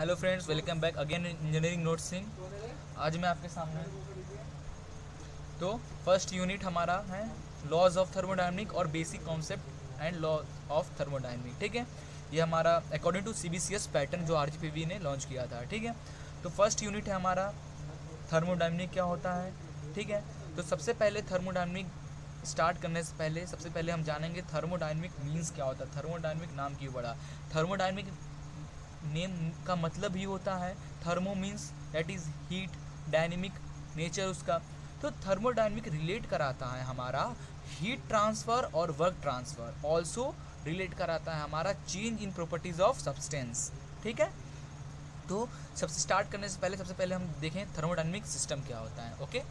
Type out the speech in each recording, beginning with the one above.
Hello friends, welcome back again engineering notes Singh. आज मैं आपके सामने तो फर्स्ट यूनिट हमारा है लॉज ऑफ थर्मोडायनेमिक और basic concept and law of thermodynamic. ठीक है, ये हमारा अकॉर्डिंग टू CBCS पैटर्न जो RGPV ने लॉन्च किया था। ठीक है, तो फर्स्ट यूनिट है हमारा थर्मोडायनेमिक क्या होता है। ठीक है, तो सबसे पहले थर्मोडायनेमिक स्टार्ट करने से पहले सबसे पहले हम जानेंगे थर्मोडायनेमिक मीन्स क्या होता है। थर्मोडायनेमिक नाम क्यों पड़ा। थर्मोडायनेमिक नेम का मतलब ही होता है thermo means that is heat, dynamic nature उसका। तो थर्मोडायनेमिक रिलेट कराता है हमारा हीट ट्रांसफ़र और वर्क ट्रांसफ़र। ऑल्सो रिलेट कराता है हमारा change in properties of substance. ठीक है, तो सबसे स्टार्ट करने से पहले सबसे पहले हम देखें थर्मोडायनेमिक सिस्टम क्या होता है। ओके,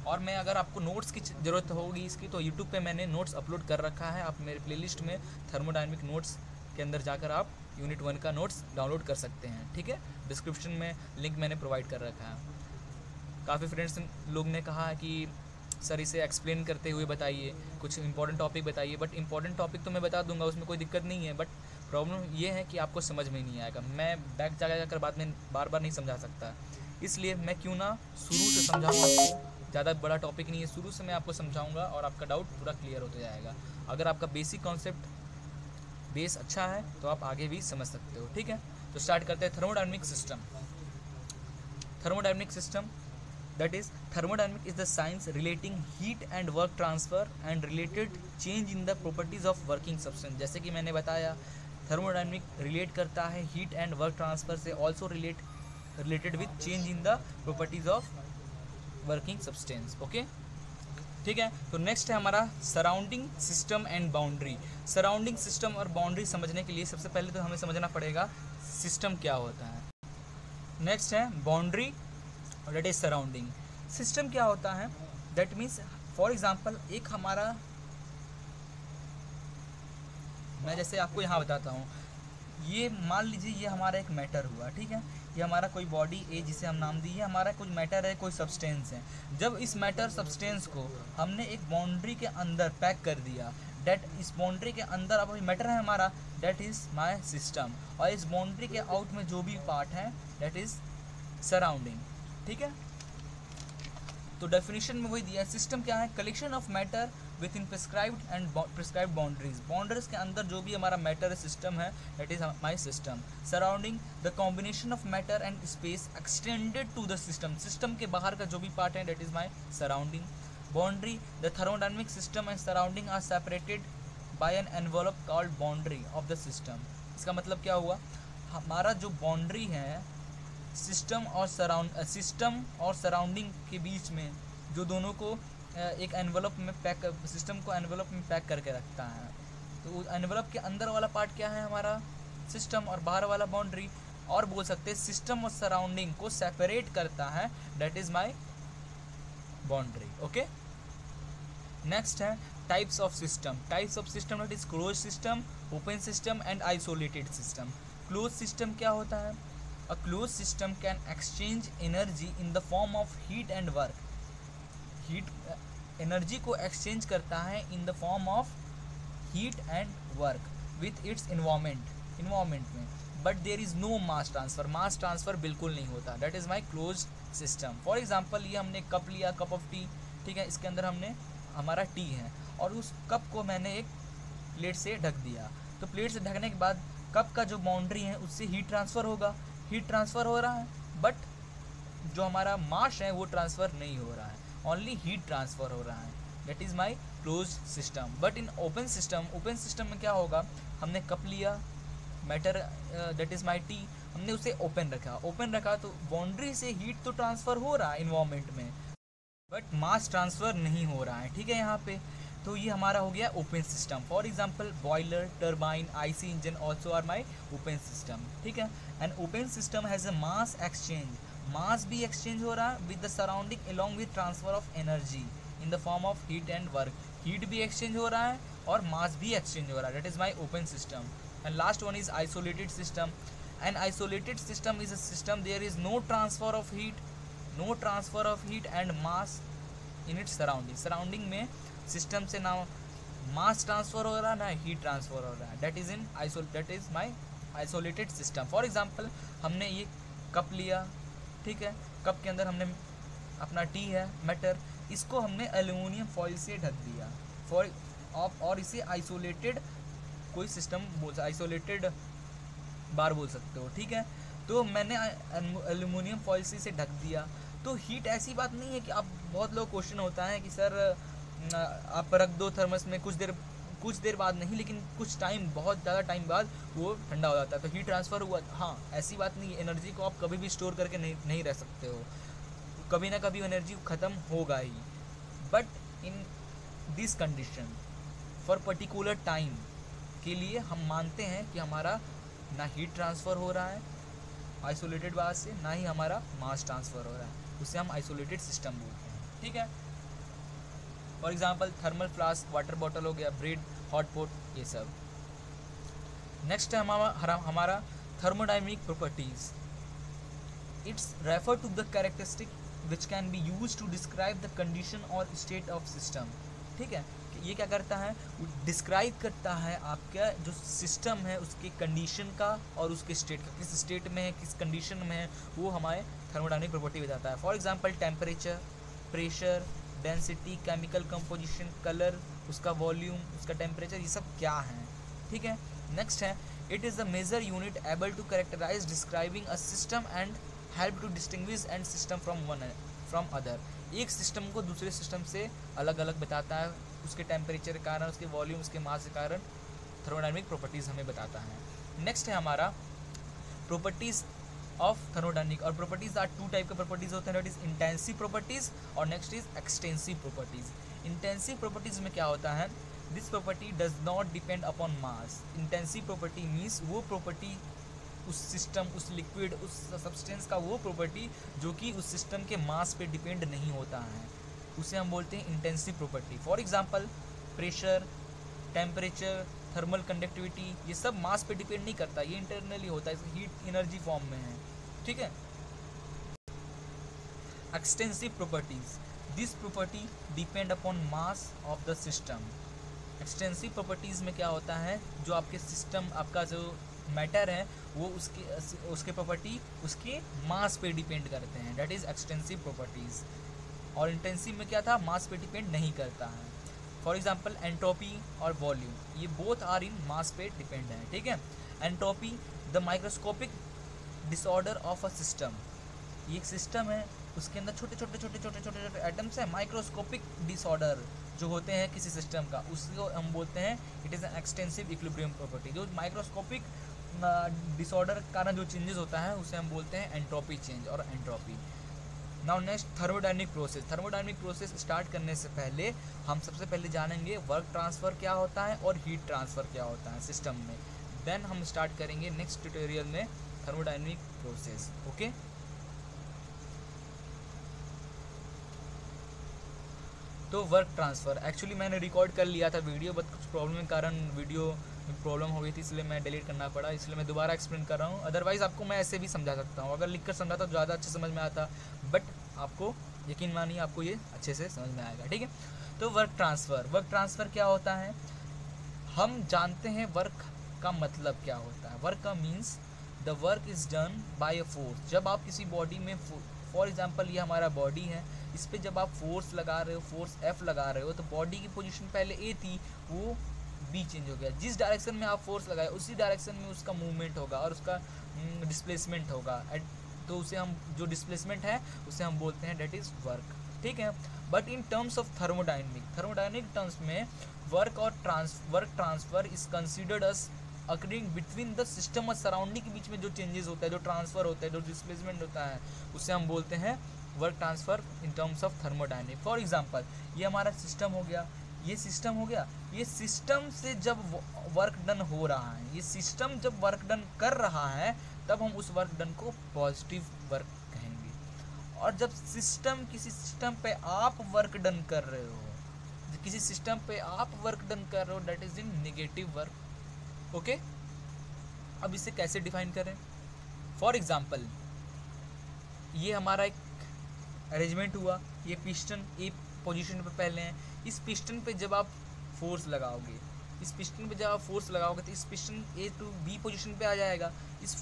और मैं अगर आपको नोट्स की ज़रूरत होगी इसकी तो यूट्यूब पे मैंने नोट्स अपलोड कर रखा है। आप मेरे प्लेलिस्ट में थर्मोडायनेमिक नोट्स के अंदर जाकर आप यूनिट 1 का नोट्स डाउनलोड कर सकते हैं। ठीक है, डिस्क्रिप्शन में लिंक मैंने प्रोवाइड कर रखा है। काफ़ी फ्रेंड्स लोग ने कहा है कि सर इसे एक्सप्लेन करते हुए बताइए, कुछ इंपॉर्टेंट टॉपिक बताइए। बट इंपॉर्टेंट टॉपिक तो मैं बता दूंगा, उसमें कोई दिक्कत नहीं है। बट प्रॉब्लम ये है कि आपको समझ में नहीं आएगा। मैं बैक जाकर बाद में बार बार नहीं समझा सकता, इसलिए मैं क्यों ना शुरू से समझाऊँ आपको। ज़्यादा बड़ा टॉपिक नहीं है, शुरू से मैं आपको समझाऊंगा और आपका डाउट पूरा क्लियर होता जाएगा। अगर आपका बेसिक कॉन्सेप्ट बेस अच्छा है तो आप आगे भी समझ सकते हो। ठीक है, तो स्टार्ट करते हैं thermodynamic system. Thermodynamic system that is thermodynamic is the science relating heat and work transfer and related change in the properties of working substance। जैसे कि मैंने बताया थर्मोडायनेमिक रिलेट करता है हीट एंड वर्क ट्रांसफ़र से, also related with change in the properties of working substance. Okay, ठीक है, तो नेक्स्ट है हमारा surrounding system and boundary. Surrounding system और बाउंड्री समझने के लिए सबसे पहले तो हमें समझना पड़ेगा सिस्टम क्या होता है। नेक्स्ट है बाउंड्री और दैट इज सराउंडिंग। सिस्टम क्या होता है, दैट मीन्स फॉर एग्जांपल एक हमारा, मैं जैसे आपको यहाँ बताता हूँ, ये मान लीजिए ये हमारा एक मैटर हुआ। ठीक है, ये हमारा कोई बॉडी ए जिसे हम नाम दिए, हमारा कुछ मैटर है, कोई सब्सटेंस है। जब इस मैटर सब्सटेंस को हमने एक बाउंड्री के अंदर पैक कर दिया, डेट इस बाउंड्री के अंदर अब मैटर है हमारा, डेट इज़ माय सिस्टम। और इस बाउंड्री के आउट में जो भी पार्ट है डेट इज़ सराउंडिंग। ठीक है, तो डेफिनेशन में वही दिया है। सिस्टम क्या है, collection of matter within prescribed and prescribed boundaries. Boundaries के अंदर जो भी हमारा मैटर है, सिस्टम है, that is my system. Surrounding the combination of matter and space extended to the system. System के बाहर का जो भी पार्ट है that is my surrounding. Boundary the thermodynamic system and surrounding are separated by an envelope called boundary of the system. इसका मतलब क्या हुआ, हमारा जो बाउंड्री है सिस्टम और सराउंडिंग के बीच में, जो दोनों को एक एनवेलप में पैक, सिस्टम को एनवेलप में पैक करके रखता है। तो एनवेलप के अंदर वाला पार्ट क्या है हमारा सिस्टम और बाहर वाला बाउंड्री। और बोल सकते हैं सिस्टम और सराउंडिंग को सेपरेट करता है, that is my boundary. Okay, next है types of system. Types of system that is close system, open system and isolated system. Close system क्या होता है, a closed system can exchange energy in the form of heat and work। heat energy को exchange करता है in the form of heat and work with its environment में, but there is no mass transfer बिल्कुल नहीं होता। that is my closed system। for example ये हमने cup लिया, कप ऑफ टी। ठीक है, इसके अंदर हमने हमारा टी है और उस कप को मैंने एक प्लेट से ढक दिया। तो प्लेट से ढकने के बाद कप का जो बाउंड्री है उससे हीट ट्रांसफ़र होगा, हीट ट्रांसफ़र हो रहा है, बट जो हमारा मास है वो ट्रांसफ़र नहीं हो रहा है, ओनली हीट ट्रांसफ़र हो रहा है। That is my close system. But in open system में क्या होगा, हमने कप लिया, matter that is my T, हमने उसे ओपन रखा तो बाउंड्री से हीट तो ट्रांसफ़र हो रहा है इन्वायरमेंट में, बट मास ट्रांसफ़र नहीं हो रहा है। ठीक है, यहाँ पे तो ये हमारा हो गया open system. For example boiler, turbine, IC engine also are my open system. ठीक है, and open system has a mass exchange, mass भी एक्सचेंज हो रहा है with the surrounding along with transfer of energy in the form of heat and work. Heat भी exchange हो रहा है और मास भी एक्सचेंज हो रहा है, that is my open system. And last one is isolated system. An isolated system is a system there is no transfer of heat and mass in its surrounding में सिस्टम से ना मास ट्रांसफ़र हो रहा है ना हीट ट्रांसफ़र हो रहा है, that is my isolated system. For example हमने ये कप लिया, ठीक है, कप के अंदर हमने अपना टी है मैटर, इसको हमने एल्यूमिनियम फॉइल से ढक दिया फॉर और इसे आइसोलेटेड कोई सिस्टम बोल, आइसोलेटेड बार बोल सकते हो, ठीक है। तो मैंने एल्यूमिनियम फॉइल से इसे ढक दिया, तो हीट ऐसी बात नहीं है कि आप, बहुत लोग क्वेश्चन होता है कि सर आप रख दो थर्मस में कुछ देर बाद नहीं, लेकिन कुछ टाइम, बहुत ज़्यादा टाइम बाद वो ठंडा हो जाता है, तो हीट ट्रांसफ़र हुआ। हाँ, ऐसी बात नहीं है, एनर्जी को आप कभी भी स्टोर करके नहीं रह सकते हो, कभी ना कभी एनर्जी ख़त्म होगा ही। But in this condition for particular time के लिए हम मानते हैं कि हमारा ना हीट ट्रांसफ़र हो रहा है आइसोलेटेड बार से, ना ही हमारा मास ट्रांसफ़र हो रहा है, उसे हम आइसोलेटेड सिस्टम बोलते हैं, ठीक है। For example thermal flask, water bottle हो गया, ब्रेड, हॉट पॉट, ये सब। नेक्स्ट है हमारा thermodynamic properties. It's refer to the characteristic which can be use to describe the condition और स्टेट ऑफ सिस्टम, ठीक है। ये क्या करता है, डिस्क्राइब करता है आपका जो सिस्टम है उसके कंडीशन का और उसके स्टेट का, किस स्टेट में है, किस कंडीशन में है, वो हमारे थर्मोडायनेमिक प्रॉपर्टी बताता है। For example temperature, pressure, density, chemical composition, colour, उसका वॉल्यूम, उसका टेम्परेचर, ये सब क्या है, ठीक है। नेक्स्ट है it is the major unit able to characterize describing a system and help to distinguish and system from other. एक सिस्टम को दूसरे सिस्टम से अलग अलग बताता है, उसके टेम्परेचर के कारण, उसके वॉल्यूम, उसके मास के कारण थर्मोडायनेमिक प्रॉपर्टीज़ हमें बताता है। नेक्स्ट है हमारा प्रॉपर्टीज़ ऑफ थर्मोडायनेमिक, और प्रॉपर्टीज़ आर टू टाइप के प्रॉपर्टीज़ होते हैं, दैट इज इंटेंसिव प्रॉपर्टीज़ और next is extensive properties. Intensive properties में क्या होता है, this property does not depend upon mass. Intensive property means वो प्रॉपर्टी, उस सिस्टम, उस लिक्विड, उस सब्सटेंस का वो प्रॉपर्टी जो कि उस सिस्टम के मास पे डिपेंड नहीं होता है, उसे हम बोलते हैं intensive property. For example pressure, temperature, thermal conductivity, ये सब मास पे डिपेंड नहीं करता, ये इंटरनली होता है, हीट एनर्जी फॉर्म में है, ठीक है। Extensive properties, this property depend upon mass of the system. Extensive properties में क्या होता है, जो आपके सिस्टम, आपका जो मैटर है वो उसके प्रॉपर्टी उसके मास पे डिपेंड करते हैं, दैट इज़ एक्सटेंसिव प्रॉपर्टीज़। और इंटेंसिव में क्या था, मास पे डिपेंड नहीं करता है। फॉर एग्जांपल एंट्रोपी और वॉल्यूम, ये बोथ आर इन मास पे डिपेंड है, ठीक है। Entropy the microscopic disorder of a system, ये एक सिस्टम है, उसके अंदर छोटे छोटे एटम्स हैं, माइक्रोस्कोपिक डिसऑर्डर जो होते हैं किसी सिस्टम का, उसको हम बोलते हैं it is an extensive equilibrium property. जो माइक्रोस्कोपिक डिसऑर्डर के कारण जो चेंजेस होता है उसे हम बोलते हैं एंट्रोपी चेंज और entropy. Now next thermodynamic process. Thermodynamic process start करने से पहले हम सबसे पहले जानेंगे वर्क ट्रांसफ़र क्या होता है और हीट ट्रांसफ़र क्या होता है सिस्टम में, देन हम स्टार्ट करेंगे नेक्स्ट ट्यूटोरियल में थर्मोडायनेमिक प्रोसेस, ओके। तो वर्क ट्रांसफ़र एक्चुअली मैंने रिकॉर्ड कर लिया था वीडियो, बट कुछ प्रॉब्लम के कारण वीडियो में प्रॉब्लम हो गई थी, इसलिए मैं डिलीट करना पड़ा, इसलिए मैं दोबारा एक्सप्लेन कर रहा हूँ। अदरवाइज़ आपको मैं ऐसे भी समझा सकता हूँ, अगर लिख कर समझा तो ज़्यादा अच्छे समझ में आता, बट आपको यकीन मानिए आपको ये अच्छे से समझ में आएगा, ठीक है। तो वर्क ट्रांसफ़र क्या होता है, हम जानते हैं वर्क का मतलब क्या होता है। वर्क का means the work is done by a force. जब आप किसी बॉडी में, फॉर एग्जांपल ये हमारा बॉडी है, इस पर जब आप फोर्स लगा रहे हो, फोर्स F लगा रहे हो, तो बॉडी की पोजीशन पहले A थी, वो B चेंज हो गया। जिस डायरेक्शन में आप फोर्स लगाए उसी डायरेक्शन में उसका मूवमेंट होगा और उसका डिस्प्लेसमेंट होगा, तो उसे हम, जो डिस्प्लेसमेंट है उसे हम बोलते हैं डेट इज़ वर्क, ठीक है। But in terms of thermodynamic terms में work transfer is considered as occurring between the system और सराउंडिंग के बीच में जो चेंजेस होता है, जो ट्रांसफ़र होता है, जो डिस्प्लेसमेंट होता है, उसे हम बोलते हैं work transfer in terms of thermodynamic. For example ये हमारा सिस्टम हो गया, ये सिस्टम से जब वर्क डन हो रहा है, ये सिस्टम जब वर्क डन कर रहा है, तब हम उस वर्क डन को पॉजिटिव वर्क कहेंगे। और जब किसी सिस्टम पे आप वर्क डन कर रहे हो, that is in negative work, okay. अब इसे कैसे डिफाइन करें, फॉर एग्जांपल ये हमारा एक अरेंजमेंट हुआ, ये पिस्टन ए पोजीशन पे पहले हैं, इस पिस्टन पे जब आप फोर्स लगाओगे, इस पिस्टन पे जब आप फोर्स लगाओगे तो इस piston A to B position पे आ जाएगा। इस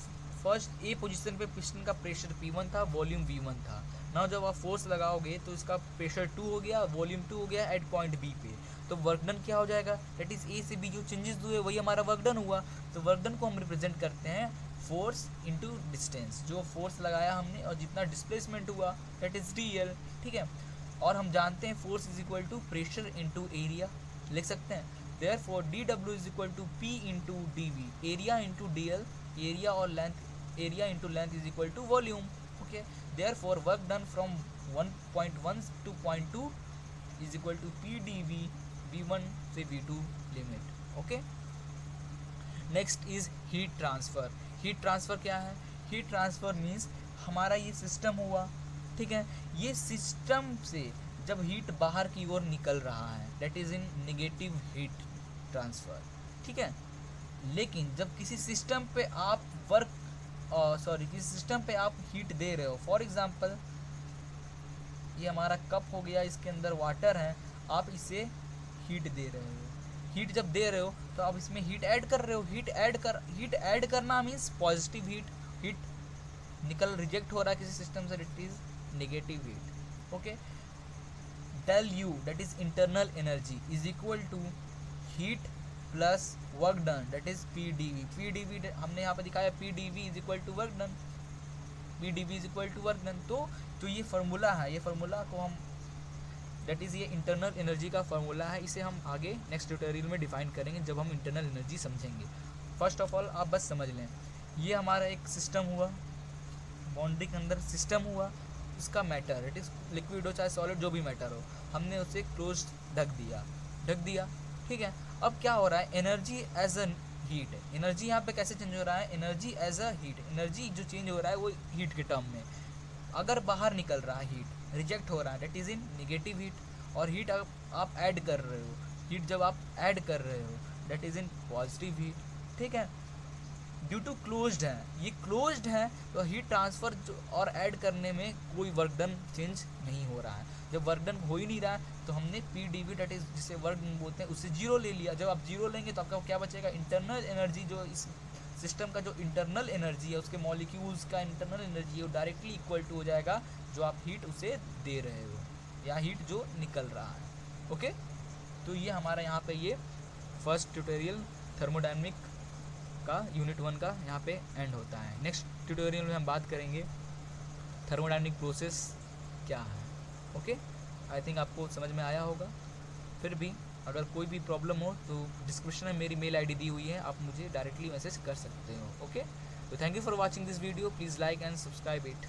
फर्स्ट ए पोजीशन पे पिस्टन का प्रेशर P1 था, वॉल्यूम V1 था। नाउ जब आप फोर्स लगाओगे तो इसका प्रेशर 2 हो गया, वॉल्यूम 2 हो गया एट पॉइंट बी पे। तो वर्क डन क्या हो जाएगा, दैट इज ए से बी जो चेंजेस हुए वही हमारा वर्क डन हुआ। तो वर्क डन को हम रिप्रेजेंट करते हैं फोर्स इंटू डिस्टेंस, जो फोर्स लगाया हमने और जितना डिस्प्लेसमेंट हुआ दैट इज DL, ठीक है। और हम जानते हैं force is equal to pressure into area, लिख सकते हैं therefore dw is equal to p into dv, area into dl, area और length, area into length is equal to volume, okay। therefore work done from 1.1 to 0.2 is equal to p dv v1 से v2 limit, okay। next is heat transfer। heat transfer क्या है, heat transfer means हमारा ये system हुआ, ठीक है। ये system से जब हीट बाहर की ओर निकल रहा है that is in negative heat transfer, ठीक है। लेकिन जब किसी सिस्टम पे आप किसी सिस्टम पे आप हीट दे रहे हो, फॉर एग्जांपल ये हमारा कप हो गया, इसके अंदर वाटर है, आप इसे हीट दे रहे हो। हीट जब दे रहे हो तो आप इसमें हीट ऐड कर रहे हो। हीट ऐड करना मीन्स पॉजिटिव हीट निकल रिजेक्ट हो रहा है किसी सिस्टम से, it is negative heat, okay. del U that is internal energy is equal to heat plus work done that is PdV हमने यहाँ पे दिखाया PdV is equal to work done, PdV is equal to work done। तो ये formula है, ये formula को हम दैट इज़ ये इंटरनल एनर्जी का फार्मूला है, इसे हम आगे नेक्स्ट ट्यूटोरियल में डिफाइन करेंगे जब हम इंटरनल एनर्जी समझेंगे। फर्स्ट ऑफ ऑल आप बस समझ लें, ये हमारा एक सिस्टम हुआ, बाउंड्री के अंदर सिस्टम हुआ, उसका मैटर इट इज़ लिक्विड हो चाहे सॉलिड जो भी मैटर हो, हमने उसे क्लोज ढक दिया, ठीक है। अब क्या हो रहा है, energy as a heat, energy यहाँ पे कैसे चेंज हो रहा है, energy as a heat, energy जो चेंज हो रहा है वो हीट के टर्म में। अगर बाहर निकल रहा है हीट रिजेक्ट हो रहा है that is in negative heat, और हीट आप ऐड कर रहे हो, हीट जब आप ऐड कर रहे हो that is in positive heat, ठीक है। ड्यू टू क्लोज्ड है, ये क्लोज्ड है तो हीट ट्रांसफ़र और ऐड करने में कोई वर्क डन चेंज नहीं हो रहा है। जब वर्क डन हो ही नहीं रहा है तो हमने PdV दैट इज जिसे वर्क डन बोलते हैं उससे जीरो ले लिया। जब आप जीरो लेंगे तो आपका क्या बचेगा, इंटरनल एनर्जी, जो इस सिस्टम का जो इंटरनल एनर्जी है, उसके मॉलिक्यूल्स का इंटरनल एनर्जी है वो डायरेक्टली इक्वल टू हो जाएगा जो आप हीट उसे दे रहे हो या हीट जो निकल रहा है, ओके। तो ये हमारा यहाँ पे ये फर्स्ट ट्यूटोरियल थर्मोडायनेमिक का यूनिट 1 का यहाँ पे एंड होता है। नेक्स्ट ट्यूटोरियल में हम बात करेंगे थर्मोडायनेमिक प्रोसेस क्या है, ओके। आई थिंक आपको समझ में आया होगा। फिर भी अगर कोई भी प्रॉब्लम हो तो डिस्क्रिप्शन में मेरी मेल आईडी दी हुई है, आप मुझे डायरेक्टली मैसेज कर सकते हो, ओके। तो thank you for watching this video, please like and subscribe it.